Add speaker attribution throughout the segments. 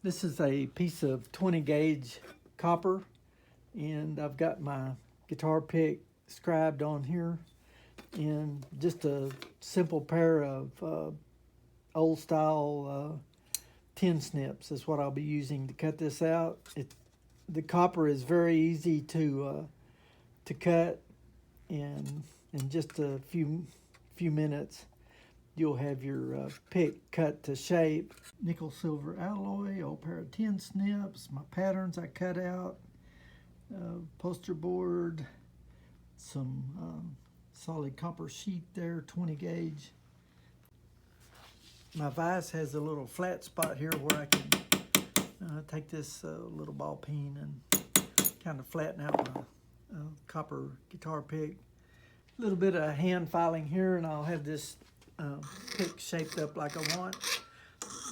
Speaker 1: This is a piece of 20 gauge copper, and I've got my guitar pick scribed on here, and just a simple pair of old style tin snips is what I'll be using to cut this out. The copper is very easy to cut, and in just a few minutes you'll have your pick cut to shape. Nickel silver alloy, old pair of tin snips, my patterns I cut out, poster board, some solid copper sheet there, 20 gauge. My vise has a little flat spot here where I can take this little ball peen and kind of flatten out my copper guitar pick. A little bit of hand filing here, and I'll have this pick shaped up like I want.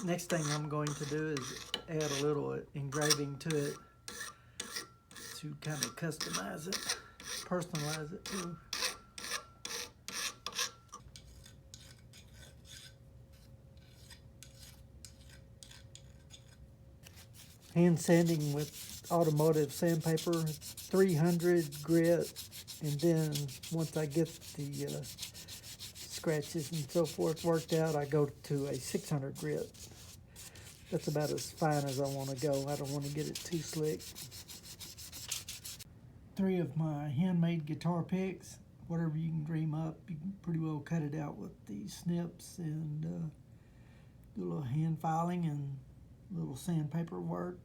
Speaker 1: Next thing I'm going to do is add a little engraving to it to kind of customize it, personalize it too. Hand sanding with automotive sandpaper, 300 grit, and then once I get the scratches and so forth worked out, I go to a 600 grit. That's about as fine as I want to go. I don't want to get it too slick. 3 of my handmade guitar picks. Whatever you can dream up, you can pretty well cut it out with the snips and do a little hand filing and a little sandpaper work,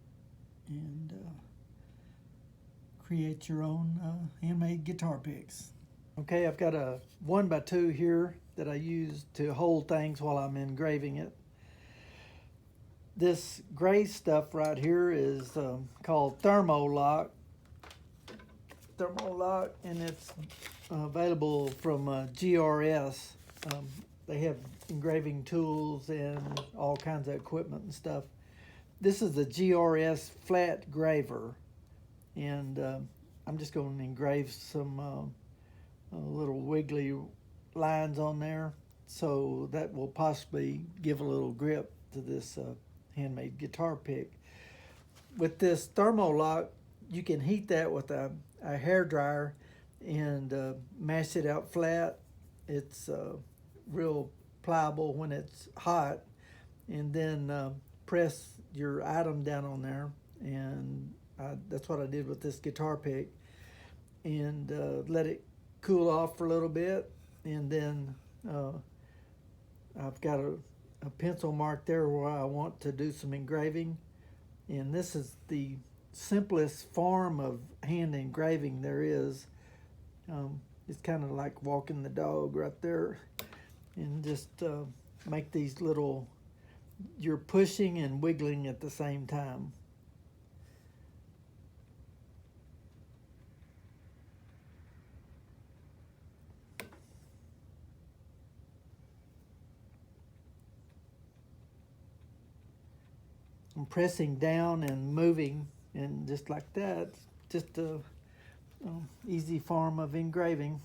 Speaker 1: and create your own handmade guitar picks. Okay, I've got a 1x2 here that I use to hold things while I'm engraving it. This gray stuff right here is called Thermolock, and it's available from GRS. They have engraving tools and all kinds of equipment and stuff. This is a GRS flat graver, and I'm just going to engrave some little wiggly lines on there, so that will possibly give a little grip to this handmade guitar pick. With this Thermolock, you can heat that with a hair dryer and mash it out flat. It's real pliable when it's hot, and then press your item down on there, and that's what I did with this guitar pick, and let it cool off for a little bit, and then I've got a pencil mark there where I want to do some engraving, and this is the simplest form of hand engraving there is. It's kind of like walking the dog right there, and just make these little, you're pushing and wiggling at the same time. I'm pressing down and moving, and just like that, just a easy form of engraving.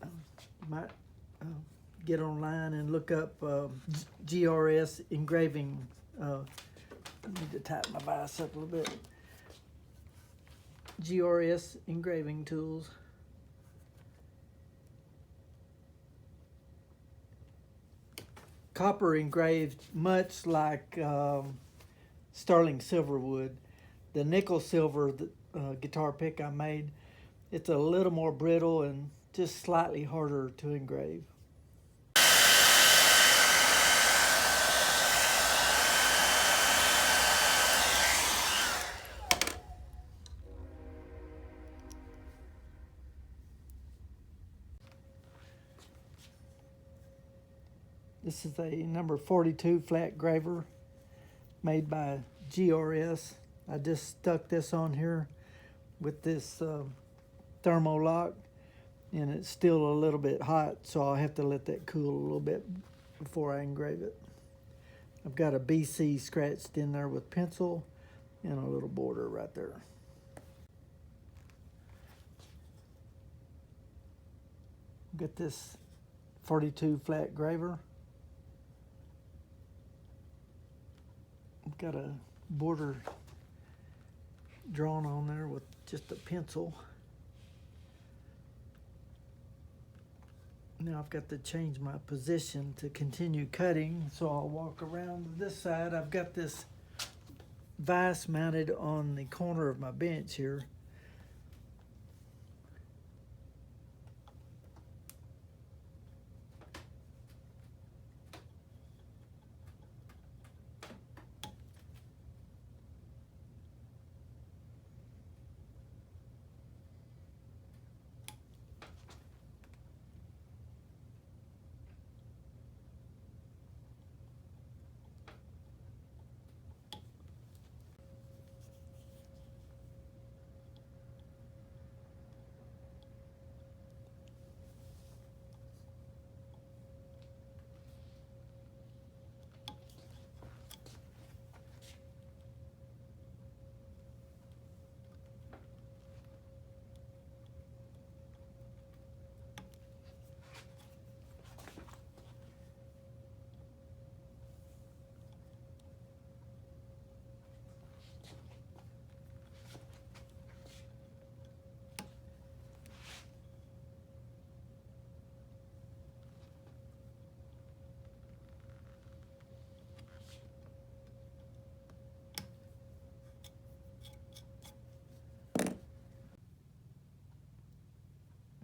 Speaker 1: You might get online and look up GRS engraving. I need to tighten my vise up a little bit. GRS engraving tools. Copper engraved much like sterling silver would. The nickel silver guitar pick I made, it's a little more brittle and just slightly harder to engrave. This is a number 42 flat graver made by GRS. I just stuck this on here with this Thermolock, and it's still a little bit hot, so I'll have to let that cool a little bit before I engrave it. I've got a BC scratched in there with pencil and a little border right there. Got this 42 flat graver. Got a border drawn on there with just a pencil. Now I've got to change my position to continue cutting, so I'll walk around to this side. I've got this vise mounted on the corner of my bench here.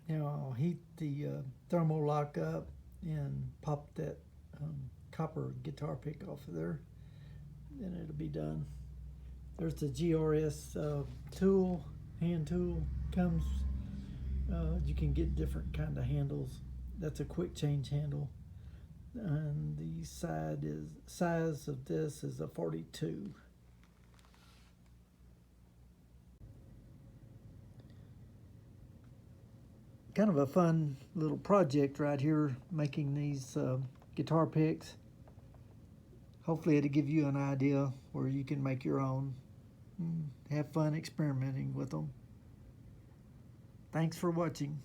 Speaker 1: Now I'll heat the thermal lock up and pop that copper guitar pick off of there. Then it'll be done. There's the GRS tool, hand tool. Comes, you can get different kind of handles. That's a quick change handle. And the size of this is a 42. Kind of a fun little project right here, making these guitar picks. Hopefully it'll give you an idea where you can make your own. Have fun experimenting with them. Thanks for watching.